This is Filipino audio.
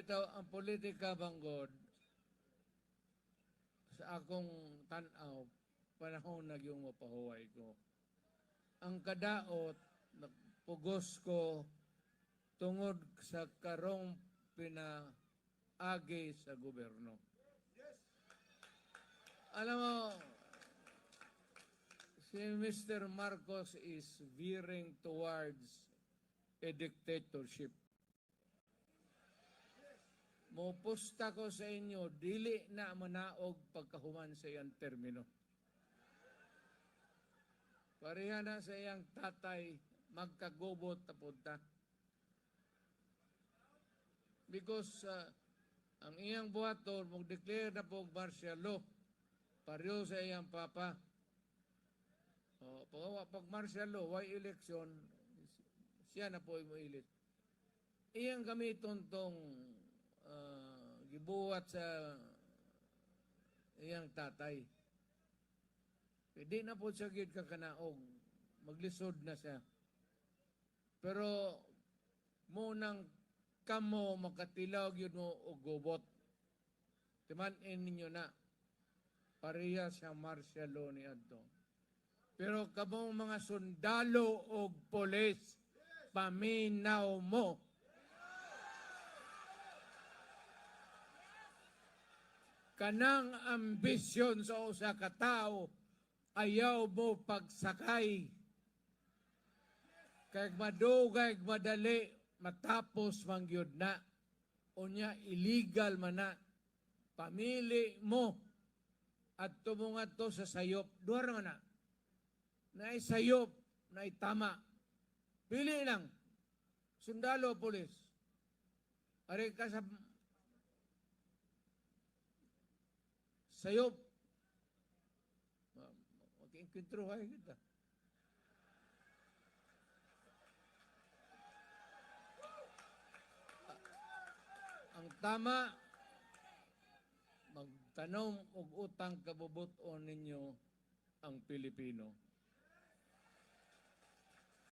Ito, ang politika banggod, sa akong tanaw, panahon nagyong mapahuway ko. Ang kadaot, pugos ko tungod sa karong pinaagi sa gobyerno. Alam mo, si Mr. Marcos is veering towards a dictatorship. Mupusta ko sa inyo, dili na manaog pagkahuman sa iyang termino. Pareha na sa iyang tatay, magkagubot na punta. Because ang iyang buhaton, mag-declare na po martial law, pareho sa iyang papa. Pag martial law, why election, siya na po yung ilit. Iyang gamiton tong gibuhat sa iyang tatay. Hindi na po siya gid kakanaog. Maglisod na siya. Pero munang kamo makatilaw yun mo o gubot. Timanin ninyo na. Pareha siya martial law ni Adto. Pero kamo mga sundalo o polis, paminaw mo. Kanang ambisyon sa usa ka tao, ayaw mo pagsakay. Kaya madugay, madali, matapos mangyod na. Unya, illegal man na. Pamili mo at tumungat to sa sayop. Duwar nga na. Naisayop, naitama. Pili lang. Sundalo, polis. Ari ka sa sayop. Mag-inkwentruhay kita. Ang tama, magtanong og utang kabubuton ninyo ang Pilipino.